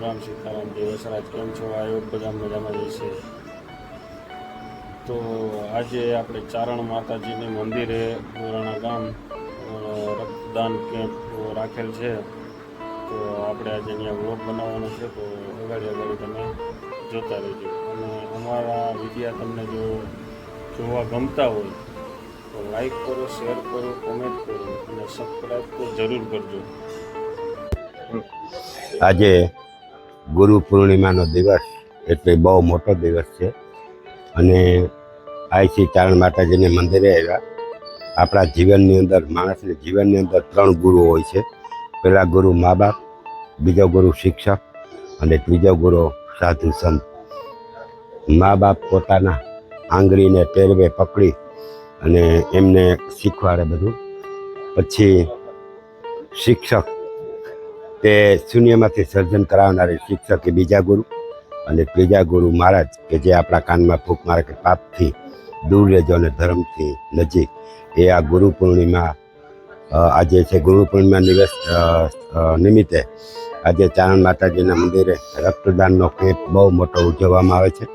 રામ સીતારામ જય વસરાજ. કેમ છો? આયોગ બધા મજામાં જશે. તો આજે આપણે ચારણ માતાજીની મંદિરે પુરાણા ગામ રક્તદાન કેમ્પ રાખેલ છે. તો આપણે આજે અહીંયા વ્લોગ બનાવવાનો છે. તો અગાડી તમે જોતા રહેજો. અને અમારા વિડીયા તમને જો જોવા ગમતા હોય તો લાઈક કરો, શેર કરો, કોમેન્ટ કરો અને સબસ્ક્રાઈબ તો જરૂર કરજો. આજે ગુરુ પૂર્ણિમાનો દિવસ એટલે બહુ મોટો દિવસ છે અને આઈસી ચારણ માતાજીને મંદિરે આવ્યા. આપણા જીવનની અંદર માણસને જીવનની અંદર 3 ગુરુ હોય છે. પહેલા ગુરુ મા બાપ, બીજો ગુરુ શિક્ષક અને ત્રીજો ગુરુ સાધુ સંત. મા બાપ પોતાના આંગળીને ટેરવે પકડી અને એમને શીખવાડે બધું. પછી શિક્ષક તે શૂન્યમાંથી સર્જન કરાવનારી શિક્ષક એ બીજા ગુરુ અને ત્રીજા ગુરુ મહારાજ કે જે આપણા કાનમાં ફૂંક મારે કે પાપથી દૂર રહેજો અને ધર્મથી નજીક. એ આ ગુરુ પૂર્ણિમા આજે છે. ગુરુ પૂર્ણિમા નિમિત્તે આજે ચારણ માતાજીના મંદિરે રક્તદાનનો કેમ્પ બહુ મોટો ઉજવવામાં આવે છે.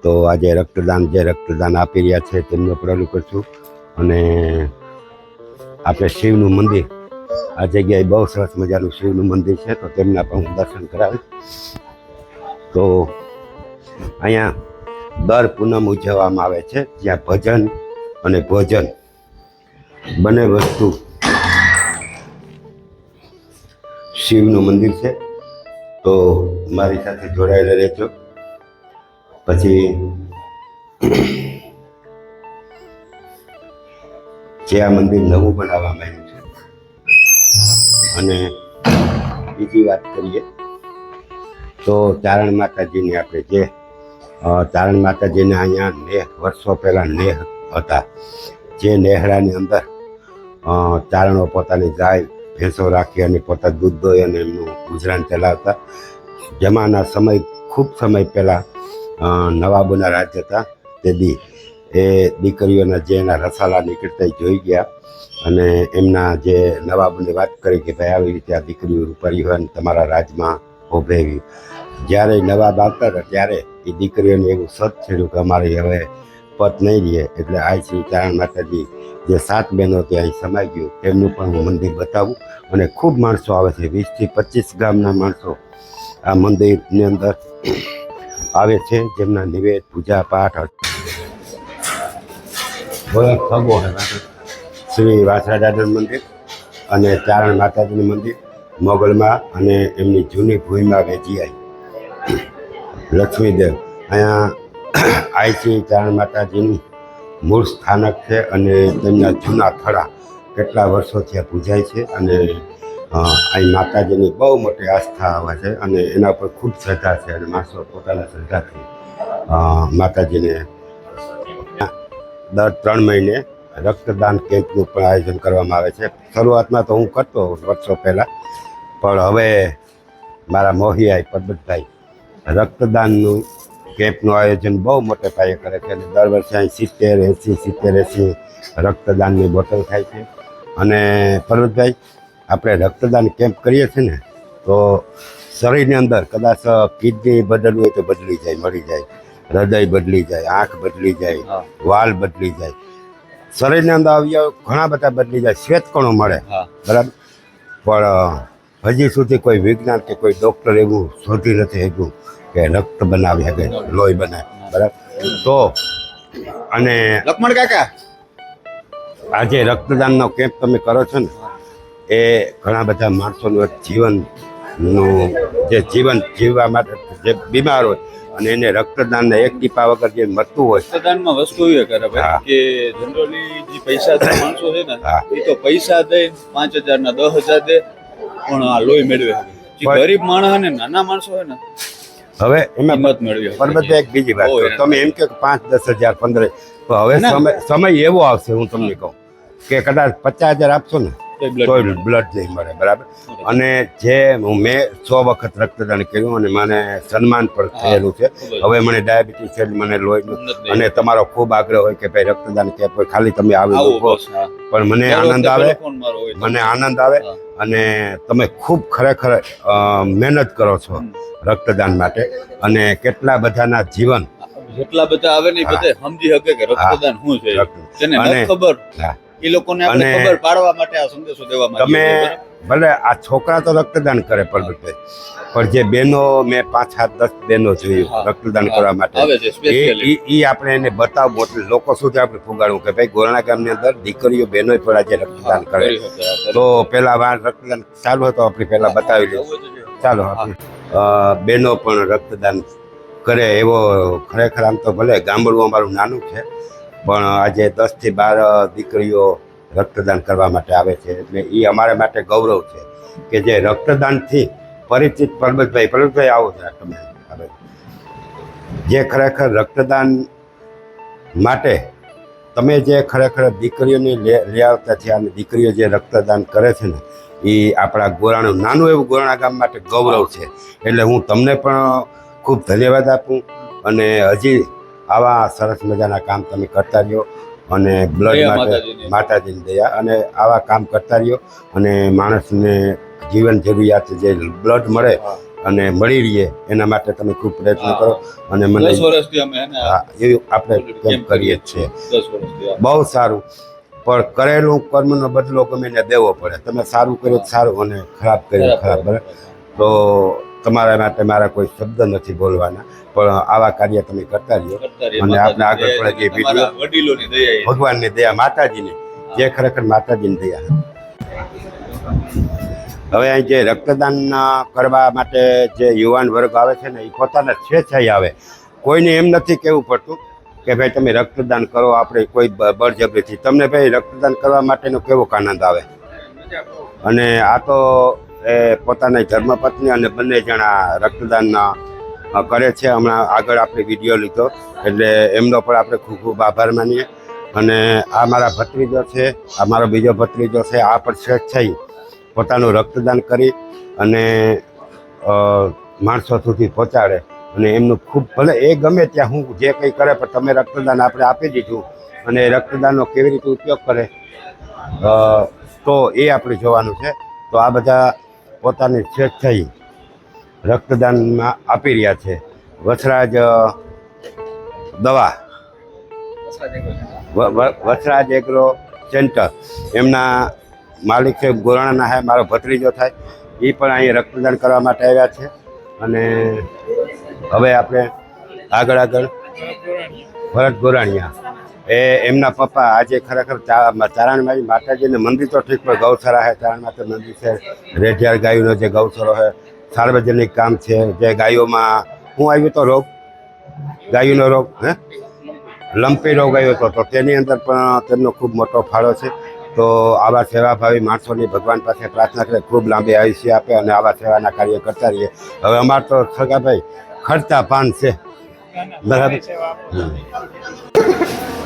તો આજે રક્તદાન આપી રહ્યા છે તેમનું પ્રલું કરશું. અને આપણે શિવનું મંદિર, આ જગ્યાએ બહુ સરસ મજાનું શિવનું મંદિર છે. તો તેમના પણ હું દર્શન કરાવીશ. તો અહીંયા દર પૂનમ ઉજવવામાં આવે છે, જ્યાં ભજન અને ભોજન બંને વસ્તુ. શિવનું મંદિર છે તો મારી સાથે જોડાયેલા રહેજો. પછી જે આ મંદિર નવું બનાવવામાં આવ્યું છે. અને બીજી વાત કરીએ તો ચારણ માતાજીની આપણે જે ચારણ માતાજીને અહીંયા વર્ષો પહેલાં નેહ હતા. જે નેહડાની અંદર ચારણો પોતાની ગાય ભેંસો રાખી અને પોતા દૂધ દોઈ અને એમનું ગુજરાન ચલાવતા. જમાના સમય ખૂબ સમય પહેલાં નવાબોના રાજ હતા. તેથી એ દીકરીઓના જે એના રસાલા નીકળતા જોઈ ગયા અને એમના જે નવાબને વાત કરી કે ભાઈ આવી રીતે આ દીકરીઓ રૂપારી હોય અને તમારા રાજમાં ઉભેવી. જ્યારે નવાબ આવતા હતા ત્યારે એ દીકરીઓને એવું સત છેડ્યું કે અમારી હવે પત નહીં રહે. એટલે આ શ્રી ચારણ માતાજી જે 7 બહેનો ત્યાં સમાઈ ગયું તેમનું પણ હું મંદિર બતાવું. અને ખૂબ માણસો આવે છે. 20 થી 25 ગામના માણસો આ મંદિરની અંદર આવે છે, જેમના નિવેદ પૂજા પાઠ ખગો શ્રી વાસરાજાનું મંદિર અને ચારણ માતાજીનું મંદિર મોગલમાં અને એમની જૂની ભૂમિમાં વેચી લક્ષ્મીદેવ. અહીંયા આઈસી ચારણ માતાજીનું મૂળ સ્થાનક છે અને તેમના જૂના થડા કેટલા વર્ષોથી આ પૂજાય છે. અને અહીં માતાજીની બહુ મોટી આસ્થા આવે છે અને એના પર ખૂબ શ્રદ્ધા છે અને માણસો પોતાના શ્રદ્ધાથી માતાજીને દર 3 મહિને રક્તદાન કેમ્પનું પણ આયોજન કરવામાં આવે છે. શરૂઆતમાં તો હું કરતો વર્ષો પહેલાં, પણ હવે મારા મોહિયાઈ પરબતભાઈ રક્તદાનનું કેમ્પનું આયોજન બહુ મોટે પાયે કરે છે. અને દર વર્ષે અહીં 70-80 રક્તદાનની બોટલ થાય છે. અને પરબતભાઈ, આપણે રક્તદાન કેમ્પ કરીએ છીએ ને તો શરીરની અંદર કદાચ કિડની બદલવી હોય તો બદલી જાય, મળી જાય. હૃદય બદલી જાય, આંખ બદલી જાય, વાલ બદલી જાય. શરીરની અંદર અવયવ ઘણા બધા બદલી જાય, શ્વેતકણો મળે, બરાબર. પણ હજી સુધી કોઈ વિજ્ઞાન કે કોઈ ડૉક્ટર એવું શોધી નથી શક્યું કે રક્ત બનાવી શકે, લોહી બનાવે, બરાબર. તો અને લક્ષ્મણ કાકા, આજે રક્તદાનનો કેમ્પ તમે કરો છો ને, એ ઘણા બધા માણસોનું જીવનનું જે જીવન જીવવા માટે જે બીમાર હોય અને એને રક્તદાનના 1 ટીપા વગર જે મરતું હોય. રક્તદાનમાં વસ્તુ એ કરે ભાઈ કે જનરલી જે પૈસા માણસો છે ને એ તો પૈસા દે 5,000 ના 10,000 દે પણ આ લોહી મેળવે. જે ગરીબ માણસ ને નાના માણસો છે ને હવે એમાં મત મેળવે. પણ બધા એક બીજી વાત, તમે એમ કે 5-10 હજાર 15, હવે સમય એવો આવશે, હું તમને કહું કે કદાચ 50,000 આપશો ને તો બ્લડ નહીં મળે, બરાબર. અને જે મેં 100 વખત રક્તદાન કર્યું અને મને સન્માન પણ થયેલું છે. હવે મને ડાયાબિટીસ છે, મને લોહી, અને તમારો ખૂબ આગ્રહ હોય કે ભાઈ રક્તદાન કેમ્પ ખાલી તમે આવો, પણ મને આનંદ આવે અને તમે ખૂબ ખરેખર મહેનત કરો છો રક્તદાન માટે અને કેટલા બધાના જીવન જેટલા બધા આવે ને એ બધા સમજી શકે કે રક્તદાન શું છે. જેને નથી ખબર એ લોકોને આપણે ખબર પાડવા માટે આ સંદેશો દેવા માંગીએ તમે છીએ. ભલે આ છોકરા તો રક્તદાન કરે પરબતભાઈ, પણ જે બહેનો મેં 5, 7, 10 બહેનો જોયું રક્તદાન કરવા માટે આવે છે સ્પેશિયલી. એ આપણે એને બતાવવું એટલે લોકો સુધી આપણે ફુગાડવું કે ભાઈ ગોરણા ગામની અંદર દીકરીઓ બહેનો પણ આજે રક્તદાન કરે. તો પેલા વાર રક્તદાન ચાલુ હતો, આપણે પહેલા બતાવી દઈશું. ચાલો આપણે બહેનો પણ રક્તદાન કરે એવો ખરેખર આમ તો ભલે ગામડું અમારું નાનું છે પણ આજે 10 થી 12 દીકરીઓ રક્તદાન કરવા માટે આવે છે એટલે એ અમારા માટે ગૌરવ છે કે જે રક્તદાનથી પરિચિત પરબતભાઈ આવો છે તમે હવે જે ખરેખર રક્તદાન માટે તમે જે ખરેખર દીકરીઓને લઈ આવતા છે અને દીકરીઓ જે રક્તદાન કરે છે ને એ આપણા ગોરાણું નાનું એવું ગોરાણા ગામ માટે ગૌરવ છે. એટલે હું તમને પણ ખૂબ ધન્યવાદ આપું અને હજી આવા સરસ મજાના કામ તમે કરતા રહ્યો અને બ્લડ માટે માતાજીની દયા અને આવા કામ કરતા રહ્યો અને માણસને જીવન જરૂરિયાત જે બ્લડ મળે અને મળી રહીએ એના માટે તમે ખૂબ પ્રયત્ન કરો અને મને 10 વર્ષથી અમે એને એવું આપણે કેમ કરીએ જ છીએ. 10 વર્ષથી બહુ સારું, પણ કરેલું કર્મનો બદલો ગમે એને દેવો પડે. તમે સારું કર્યું તો સારું અને ખરાબ કર્યું ખરાબ. બરાબર, તો તમારા માટે મારા કોઈ શબ્દ નથી બોલવાના, પણ આવા કાર્ય તમે કરતા રહ્યો અને આપણે આગળ પડે જે વિડીયો વડીલોની દયા ભગવાનની દયા માતાજીની જે ખરેખર માતાજીની દયા. હવે અહીં જે રક્તદાન કરવા માટે જે યુવાન વર્ગ આવે છે ને એ પોતાના સ્વેચ્છાએ આવે. કોઈને એમ નથી કહેવું પડતું કે ભાઈ તમે રક્તદાન કરો, આપણે કોઈ બળજબરીથી. તમને ભાઈ રક્તદાન કરવા માટેનો કેવો આનંદ આવે. અને આ તો એ પોતાની ધર્મપત્ની અને બંને જણા રક્તદાન કરે છે. હમણાં આગળ આપણે વિડીયો લીધો એટલે એમનો પણ આપણે ખૂબ ખૂબ આભાર માનીએ. અને આ મારા ભત્રીજો છે, આ મારો બીજો ભત્રીજો છે, આ પણ સ્વેચ્છાએ પોતાનું રક્તદાન કરી અને માણસો સુધી પહોંચાડે અને એમનું ખૂબ ભલે એ ગમે ત્યાં હું જે કંઈ કરે પણ તમે રક્તદાન આપણે આપી દીધું અને રક્તદાનનો કેવી રીતે ઉપયોગ કરે તો એ આપણે જોવાનું છે. તો આ બધા પોતાની સ્વેચ્છાએ રક્તદાનમાં આપી રહ્યા છે. વસરાજ દવા વસરાજ એગ્રો સેન્ટર એમના માલિક છે, ગોરાણાના હે, મારો ભત્રીજો થાય. એ પણ અહીં રક્તદાન કરવા માટે આવ્યા છે. અને હવે આપણે આગળ ભરત ગોરાણીયા એમના પપ્પા આજે ખરેખર ચારણમાઈ માતાજીનું મંદિર તો ઠીક પણ ગૌશાળા છે, ચારણ માતા મંદિર છે, રેઢિયાર ગાયોનો જે ગૌશાળો છે, સાર્વજનિક કામ છે. જે ગાયોમાં શું આવ્યું તો રોગ, ગાયોનો રોગ લંપી રોગ આવ્યો હતો તો તેની અંદર પણ તેમનો ખૂબ મોટો ફાળો છે. તો આવા સેવાભાવી માણસોની ભગવાન પાસે પ્રાર્થના કરે ખૂબ લાંબી આયુષ્ય આપે અને આવા સેવાના કાર્ય કરતા રહીએ. હવે અમારે તો સગાભાઈ ખર્ચા પાન છે. બરાબર.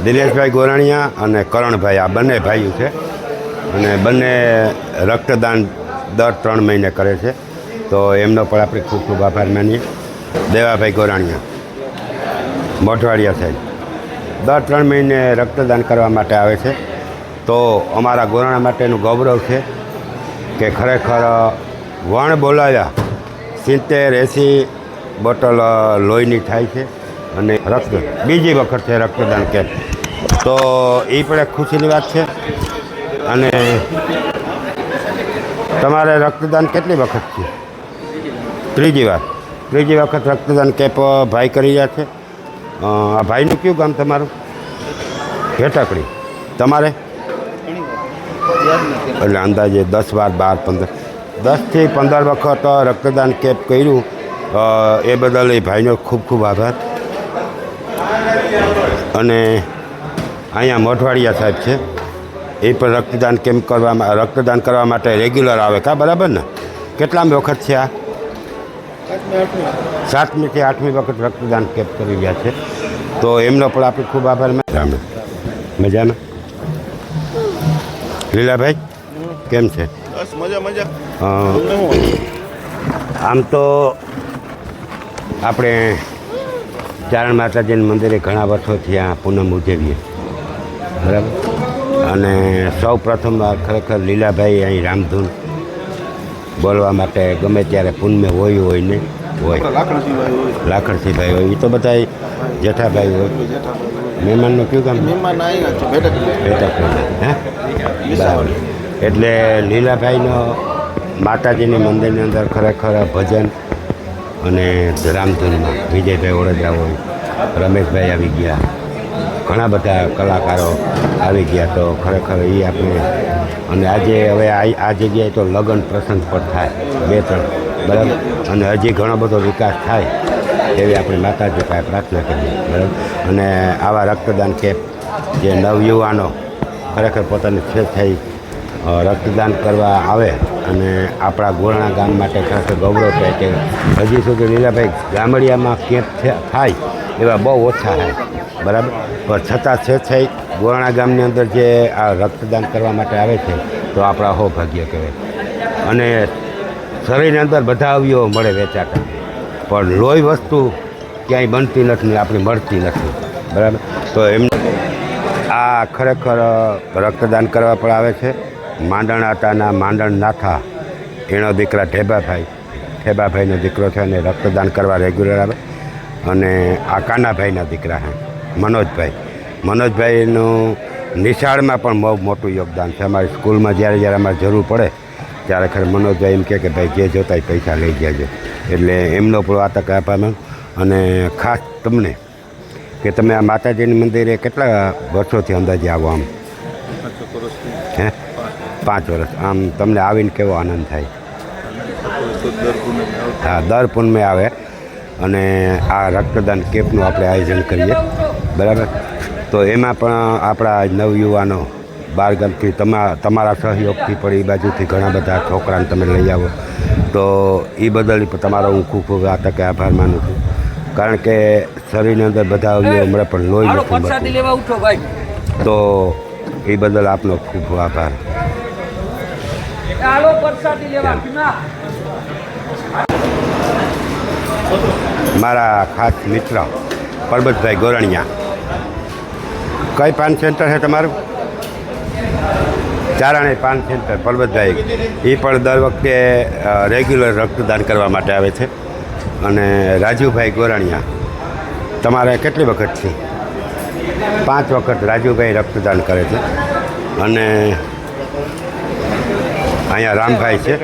દિનેશભાઈ ગોરાણીયા અને કરણભાઈ આ બંને ભાઈઓ છે અને બંને રક્તદાન દર 3 મહિને કરે છે. તો એમનો પણ આપણે ખૂબ ખૂબ આભાર માનીએ. દેવાભાઈ ગોરાણીયા મોઢવાડિયા સાહેબ દર 3 મહિને રક્તદાન કરવા માટે આવે છે. તો અમારા ગોરાણા માટેનું ગૌરવ છે કે ખરેખર વણ બોલાવ્યા 70-80 બોટલ લોહીની થાય છે અને બીજી વખત છે રક્તદાન કેમ્પ. તો એ પણ એક ખુશીની વાત છે. અને તમારે રક્તદાન કેટલી વખત છે? ત્રીજી વખત રક્તદાન કેમ્પ ભાઈ કરી રહ્યા છે. આ ભાઈનું કયું ગામ તમારું? ઘેટાકડી. તમારે? એટલે અંદાજે 10, 12, 15 10 થી 15 વખત રક્તદાન કેમ્પ કર્યું. એ બદલ એ ભાઈનો ખૂબ ખૂબ આભાર. અને અહીંયા મોઢવાડિયા સાહેબ છે, એ પણ રક્તદાન કરવા માટે રેગ્યુલર આવે કા બરાબર ને? કેટલામી વખત છે આ? 7મી થી 8મી વખત રક્તદાન કેમ્પ કરી રહ્યા છે. તો એમનો પણ આપણે ખૂબ આભાર. મજામાં લીલાભાઈ કેમ છે? બસ મજા. આમ તો આપણે ચારણ માતાજીના મંદિરે ઘણા વર્ષોથી આ પૂનમ ઉજવીએ બરાબર. અને સૌ પ્રથમ ખરેખર લીલાભાઈ અહીં રામધૂન બોલવા માટે ગમે ત્યારે પુનમે હોય ને હોય. લાખણસિંહભાઈ હોય, એ તો બધા જેઠાભાઈ હોય. મહેમાનનું કયું કામ? બેઠક હે બરાબર. એટલે લીલાભાઈનો માતાજીની મંદિરની અંદર ખરેખર ભજન અને રામધૂનમાં વિજયભાઈ ઓળજા હોય, રમેશભાઈ આવી ગયા, ઘણા બધા કલાકારો આવી ગયા. તો ખરેખર એ આપણે અને આજે હવે આ જગ્યાએ તો લગ્ન પ્રસંગ પણ થાય 2-3 બરાબર. અને હજી ઘણો બધો વિકાસ થાય એવી આપણે માતાજી પાસે પ્રાર્થના કરીએ બરાબર. અને આવા રક્તદાન કેમ્પ જે નવયુવાનો ખરેખર પોતાની સ્વેચ્છાએ રક્તદાન કરવા આવે અને આપણા ગોરણા ગામ માટે ખરેખર ગૌરવ થાય કે હજી સુધી લીલાભાઈ ગામડિયામાં કેમ્પ થાય એવા બહુ ઓછા થાય બરાબર. પણ છતાં સ્વેચ્છાએ ગોરણા ગામની અંદર જે આ રક્તદાન કરવા માટે આવે છે તો આપણા સૌભાગ્ય કહેવાય. અને શરીરની અંદર બધા અવયવો મળે વેચાતા, પણ લોહી વસ્તુ ક્યાંય બનતી નથી, આપણી મળતી નથી બરાબર. તો એમને આ ખરેખર રક્તદાન કરવા પણ આવે છે. માંડણ આતાના માંડણ નાથા એનો દીકરા ઠેબાભાઈનો દીકરો છે અને રક્તદાન કરવા રેગ્યુલર આવે. અને આ કાનાભાઈના દીકરા છે મનોજભાઈનું નિશાળમાં પણ બહુ મોટું યોગદાન છે. અમારી સ્કૂલમાં જ્યારે અમારે જરૂર પડે ત્યારે ખરે મનોજભાઈ એમ કહે કે ભાઈ જે જોતાય પૈસા લઈ જજો. એટલે એમનો પણ આ તક આપવામાં. અને ખાસ તમને કે તમે આ માતાજીની મંદિરે કેટલા વર્ષોથી અંદાજે આવો? આમ હે 5 વર્ષ. આમ તમને આવીને કેવો આનંદ થાય? હા, દર પૂનમે આવે અને આ રક્તદાન કેમ્પનું આપણે આયોજન કરીએ બરાબર. તો એમાં પણ આપણા નવયુવાનો બારગામથી તમારા સહયોગથી પણ એ બાજુથી ઘણા બધા છોકરાને તમે લઈ આવો. તો એ બદલ તમારો હું ખૂબ ખૂબ આ તકે આભાર માનું છું. કારણ કે શરીરની અંદર બધા અવયવો મળે પણ લોહી નથી મળતું. તો એ બદલ આપનો ખૂબ ખૂબ આભાર. મારા ખાસ મિત્ર પરબતભાઈ ગોરણિયા. કઈ પાન સેન્ટર છે તમારું? ચારણે પાન સેન્ટર પરબતભાઈ. એ પણ દર વખતે રેગ્યુલર રક્તદાન કરવા માટે આવે છે. અને રાજુભાઈ ગોરણિયા, તમારે કેટલી વખતથી? 5 વખત રાજુભાઈ રક્તદાન કરે છે. અને અહીંયા રામભાઈ છે.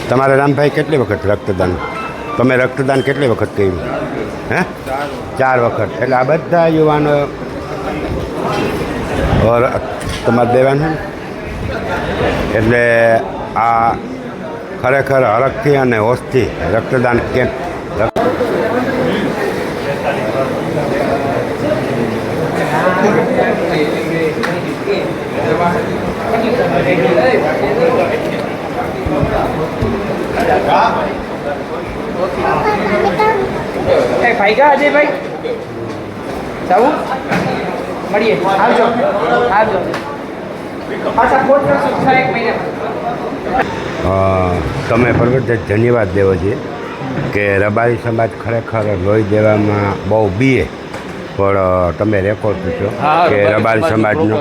તમારે રામભાઈ કેટલી વખત રક્તદાન? તમે રક્તદાન કેટલી વખત કર્યું? હે 4 વખત. એટલે આ બધા યુવાનો તમારે દેવાનું. એટલે આ ખરેખર હરખથી અને હોશથી રક્તદાન કેમ્પ ભાઈગા અજયભાઈ જવું મળીએ. આવજો પાછા ફોન કરશું 6-1 મહિના. તમે પરબતભાઈ ધન્યવાદ દેવો જોઈએ કે રબારી સમાજ ખરેખર લોહી દેવામાં બહુ બીએ, પણ તમે રેકોર્ડ પૂછો કે રબારી સમાજનું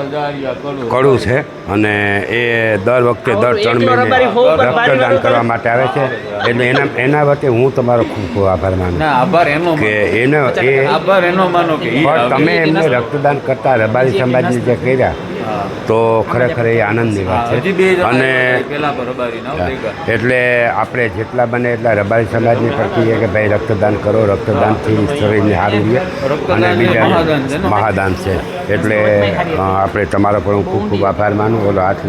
કડું છે અને એ દર વખતે દર 3 મહિને રક્તદાન કરવા માટે આવે છે. એટલે એના વચ્ચે હું તમારો ખૂબ ખૂબ આભાર માનું કે પણ તમે એમને રક્તદાન કરતા રબારી સમાજને જે કર્યા તો ખરેખર એ આનંદની વાત છે. અને એટલે આપણે જેટલા બને એટલા રબારી સમાજની પ્રત્યે કે ભાઈ રક્તદાન કરો, રક્તદાનથી શરીરને સારું રહે અને બીજા મહાદાન છે. એટલે આપણે તમારો પણ હું ખૂબ ખૂબ આભાર માનું. બોલો હાથ.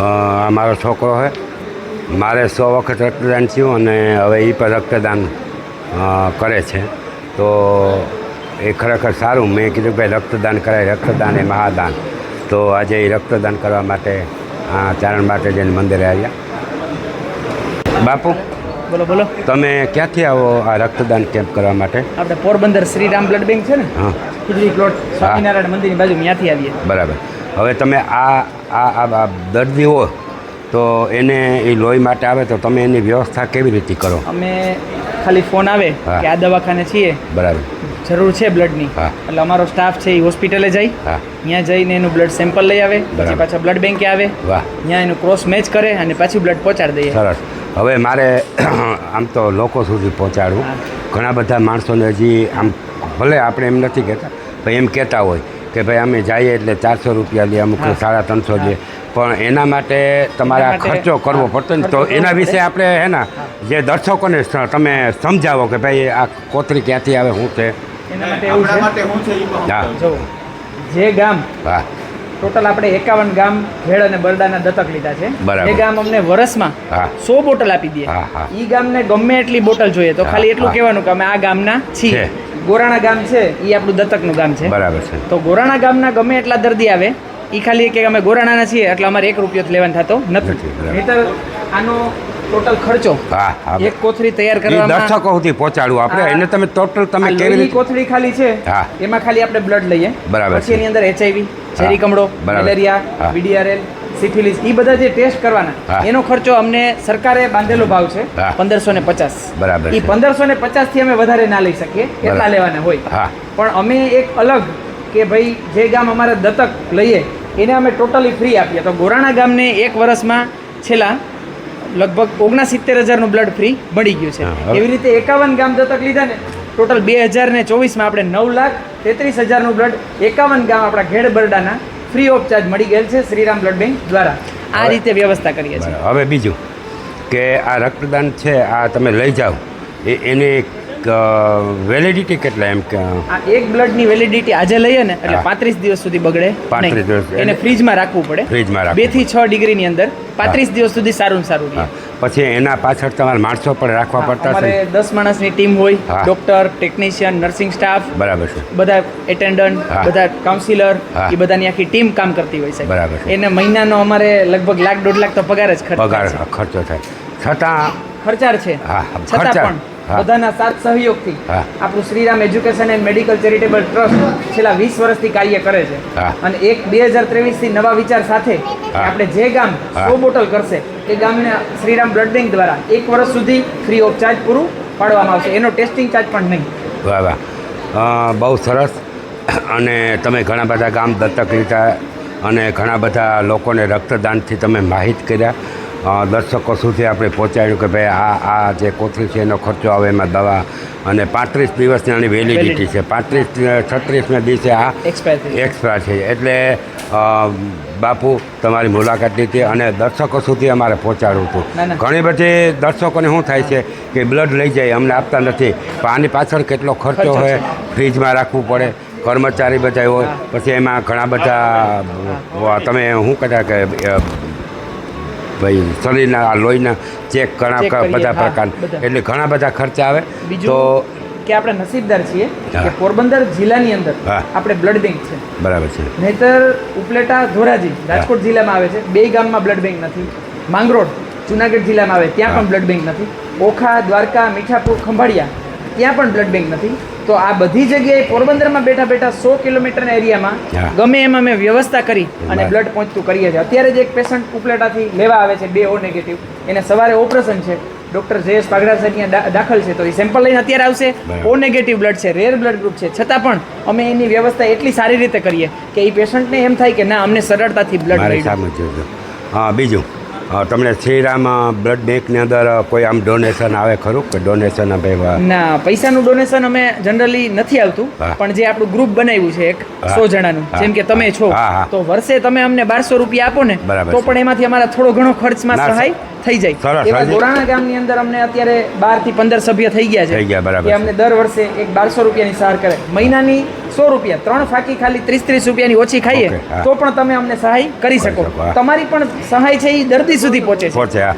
આ મારો છોકરો છે. મારે 100 વખત રક્તદાન થયું અને હવે એ પણ રક્તદાન કરે છે. તો એ ખરેખર સારું. મેં કીધું ભાઈ રક્તદાન કરાય, રક્તદાન એ મહાદાન. તો આજે એ રક્તદાન કરવા માટે ચારણ માટે જઈને મંદિરે આવ્યા. બાપુ બોલો. તમે ક્યાંથી આવો આ રક્તદાન કેમ્પ કરવા માટે? આપણે પોરબંદર શ્રીરામ બ્લડ બેંક છે ને, હા, ખીજડી પ્લોટ સ્વામિનારાયણ મંદિરની બાજુ ત્યાંથી આવીએ. બરાબર. હવે તમે આ દર્દી હો તો એને એ લોહી માટે આવે તો તમે એની વ્યવસ્થા કેવી રીતે કરો? અમે ખાલી ફોન આવે હા. કે આ દવાખાને છીએ, બરાબર. જરૂર છે બ્લડની, હા. એટલે અમારો સ્ટાફ છે એ હોસ્પિટલે જાય, હા. ત્યાં જઈને એનું બ્લડ સેમ્પલ લઈ આવે, પછી બરાબર. પાછા બ્લડ બેંકે આવે, વાહ, ત્યાં એનું ક્રોસ મેચ કરે અને પાછું બ્લડ પહોંચાડી દઈએ. સરસ. હવે મારે આમ તો લોકો સુધી પહોંચાડવું. હા. ઘણા બધા માણસોને હજી આમ ભલે આપણે એમ નથી કહેતા, ભાઈ એમ કહેતા હોય કે ભાઈ અમે જઈએ એટલે 400 રૂપિયા લે, અમુક હા. 350 લે, પણ એના માટે તમારે આ એના માટે ખર્ચો કરવો હા, પડતો ને. ખર્ચો તો કરવો એના વિશે પડે. આપણે હે ને જે દર્શકોને તમે સમજાવો કે ભાઈ આ કોથળી ક્યાંથી આવે, શું છે. એના માટે એવું આપણા છે, માટે શું છે એ પણ હા. જો જે ગામ હા, ટોટલ આપણે 51 ગામ ઘેડ અને બરડાના દત્તક લીધા છે. બરાબર. એ ગામ અમને વર્ષમાં હા. 100 બોટલ આપી દે. હા, હા. ઈ ગામને ગમે એટલી બોટલ જોઈએ તો હા, ખાલી એટલું હા. કહેવાનું કે અમે આ ગામના છીએ. છે. ગોરાણા ગામ છે એ આપણું દત્તકનું ગામ છે. બરાબર છે. તો ગોરાણા ગામના ગમે એટલા દર્દી આવે એ ખાલી કે અમે ગોરાણાના છીએ એટલે અમારે 1 રૂપિયો જ લેવાનો થતો નથી, નથી. બરાબર. નહીંતર આનો ટોટલ ખર્ચો હા, હા. એક કોથળી તૈયાર એ કરવામાં દર્શકો સુધી પહોંચાડવું આપણે. આ- એને તમે ટોટલ તમે આ કેવી લોહીની રીતે. કોથળી ખાલી છે હા. એમાં ખાલી આપણે બ્લડ લઈએ. બરાબર પછી છે. એની અંદર HIV, ઝેરી હા. કમળો, બરાબર. મેલેરિયા, હા. VDRL, સિફિલિસ એ બધા જે ટેસ્ટ કરવાના હા. એનો ખર્ચો અમને સરકારે બાંધેલો ભાવ છે હા. 1550. બરાબર એ છે. 1550 થી અમે વધારે ના લઈ શકીએ, એટલા બરાબર. લેવાના હોય. હા. પણ અમે એક અલગ કે ભાઈ જે ગામ અમારે દત્તક લઈએ એને અમે ટોટલી ફ્રી આપીએ. તો ગોરાણા ગામને એક વર્ષમાં છેલ્લા લગભગ 69,000 નું બ્લડ ફ્રી મળી ગયું છે. હા, હવે- એવી રીતે 51 ગામ દત્તક લીધા ને ટોટલ 2024માં આપણે 9,33,000 નું બ્લડ 51 ગામ આપણા ઘેડ બરડાના ફ્રી ઓફ ચાર્જ મળી ગયેલ છે શ્રીરામ બ્લડ બેંક દ્વારા. આ હવે- રીતે વ્યવસ્થા કરીએ છીએ. બરાબર. હવે બીજું કે આ રક્તદાન છે આ તમે લઈ જાઓ એની વેલિડિટી કેટલા એમ કે આ એક બ્લડની વેલિડિટી આજે લઈએ ને એટલે હા. 35 દિવસ સુધી બગડે 35 નહીં. દિવસ. એને ફ્રીજમાં રાખવું પડે. ફ્રીજમાં રાખવું 2 થી 6 ડિગ્રીની અંદર 35 દિવસ સુધી સારું ને સારું રહે. હા. પછી એના પાછળ તમારે માણસો પણ રાખવા હા, પડતા અમારે છે. 10 માણસની ટીમ હોય, હા. ડોક્ટર, ટેકનિશિયન, નર્સિંગ સ્ટાફ, બરાબર છે. બધા એટેન્ડન્ટ, હા. બધા કાઉન્સિલર, હા. એ બધાની આખી ટીમ કામ કરતી હોય છે. બરાબર છે. એને મહિનાનો અમારે લગભગ લાખ 1.5 લાખ તો પગાર જ ખર્ચ પગાર થાય છે. ખર્ચો થાય છતાં ખર્ચાળ છે. હા, છતાં ખર્ચાળ. પણ હા. બધાના સાથ સહયોગથી હા. આપણું Shriram education and medical charitable trust છેલ્લા 20 વર્ષથી કાર્ય કરે છે. હા. અને એક 2023 થી નવા વિચાર સાથે હા. આપણે જે ગામ હા. 100 બોટલ કરશે એ ગામને શ્રીરામ બ્લડ બેંક દ્વારા 1 વર્ષ સુધી ફ્રી ઓફ ચાર્જ પૂરું પાડવામાં આવશે. એનો ટેસ્ટિંગ ચાર્જ પણ નહીં. વાહ વાહ. બહુ સરસ. અને તમે ઘણા બધા ગામ દત્તક લીધા અને ઘણા બધા લોકોને રક્તદાનથી તમે માહિત કર્યા. દર્શકો સુધી આપણે પહોંચાડ્યું કે ભાઈ આ જે કોથળી છે એનો ખર્ચો આવે, એમાં દવા અને 35 દિવસની આની વેલિડિટી છે. 36ના દિવસે આ Expire થઈ જાય. એક્સપાયર છે. એટલે બાપુ તમારી મુલાકાત લીધી અને દર્શકો સુધી અમારે પહોંચાડવું ના, હતું. ના. ઘણી બધી દર્શકોને શું થાય છે કે બ્લડ લઈ જાય અમને આપતા નથી, પણ આની પાછળ કેટલો ખર્ચો ખર્ચો હોય, છે. ફ્રીજમાં રાખવું પડે, કર્મચારી બધા હોય, હા. પછી એમાં ઘણા બધા તમે શું કહેતા કે ભાઈ શરીરના આ લોહીના ચેક ઘણા Check કરીએ. બધા હા, પ્રકાર, બધા. એટલે ઘણા બધા ખર્ચા આવે. બીજું તો કે આપણે નસીબદાર છીએ હા. કે પોરબંદર જિલ્લાની અંદર હા. આપણે બ્લડ બેંક છે. બરાબર છે. નહીતર ઉપલેટા ધોરાજી રાજકોટ જિલ્લામાં આવે છે, 2 ગામમાં બ્લડ બેંક નથી. માંગરોળ જુનાગઢ જિલ્લામાં આવે ત્યાં હા. પણ બ્લડ બેંક નથી. ઓખા, દ્વારકા, મીઠાપુર, ખંભાળિયા ત્યાં પણ બ્લડ બેંક નથી. તો આ બધી જગ્યાએ પોરબંદરમાં બેઠા બેઠા 100 કિલોમીટરના એરિયામાં હા. ગમે એમાં અમે વ્યવસ્થા કરી અને બરાબર. બ્લડ પહોંચતું કરીએ છીએ. અત્યારે જ એક પેશન્ટ ઉપલેટાથી લેવા આવે છે 2 O નેગેટિવ. એને સવારે ઓપરેશન છે, ડૉક્ટર જયેશ પાગડા સાહેબ ત્યાં દાખલ છે, તો એ સેમ્પલ લઈને અત્યારે આવશે. બરાબર. ઓ નેગેટિવ બ્લડ છે, રેર બ્લડ ગ્રુપ છે, છતાં પણ અમે એની વ્યવસ્થા એટલી સારી રીતે કરીએ કે એ પેશન્ટને એમ થાય કે ના અમને સરળતાથી બ્લડ મારી મળ્યું. સામે જોજો. હા, બીજું તમને શ્રીરામ બ્લડ બેંકની અંદર કોઈ આમ ડોનેશન આવે ખરું કે ડોનેશન આપે? ના, પૈસાનું ડોનેશન અમે જનરલી નથી આવતું, હા. પણ જે આપણું ગ્રુપ બનાવ્યું છે એક હા. 100 જણાનું, હા. જેમ કે તમે છો, હા, હા. તો વર્ષે તમે અમને 1200 રૂપિયા આપો ને બરાબર તો છે. પણ એમાંથી અમારા થોડો ઘણો ખર્ચમાં ના, સહાય થઈ જાય. સરસ, એવા હજી- ગોરાણા ગામની અંદર અમને અત્યારે 12 થી 15 સભ્ય થઈ ગયા છે થઈ ગયા, બરાબર કે છે. અમને દર વર્ષે એક 1200 રૂપિયાની સહાય કરે. મહિનાની 100 રૂપિયા, 3 ફાકી ખાલી 30-30 રૂપિયાની ઓછી ખાઈએ ઓકે, હા. તો પણ તમે અમને સહાય કરી શકો. શકો, હા. તમારી પણ સહાય છે એ દર્દી સુધી પહોંચે પહોંચે, છે. હા.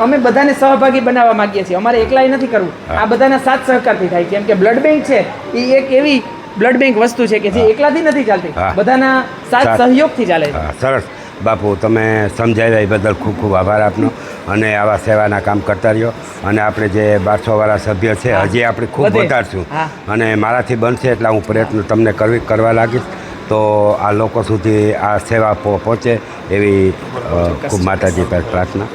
અમે બધાને સહભાગી બનાવવા માંગીએ છીએ. અમારે એકલાય નથી કરવું, હા. આ બધાના સાથ સહકારથી થાય છે. કેમ કે બ્લડ બેંક છે એ એક એવી બ્લડ બેંક વસ્તુ છે કે જે હા. એકલાથી નથી ચાલતી, હા. બધાના સાથ સાથ. સહયોગથી ચાલે છે. હા, સરસ. બાપુ તમે સમજાવ્યા એ બદલ ખૂબ ખૂબ આભાર આપનો અને આવા સેવાના કામ કરતા રહ્યો. અને આપણે જે 1200 સભ્ય છે હા. હજી આપણે ખૂબ વધે. વધારશું હા. અને મારાથી બનશે એટલા હું પ્રયત્ન તમને કરવા લાગીશ. તો આ લોકો સુધી આ સેવા પહોંચે એવી ખૂબ માતાજી પાસે પ્રાર્થના.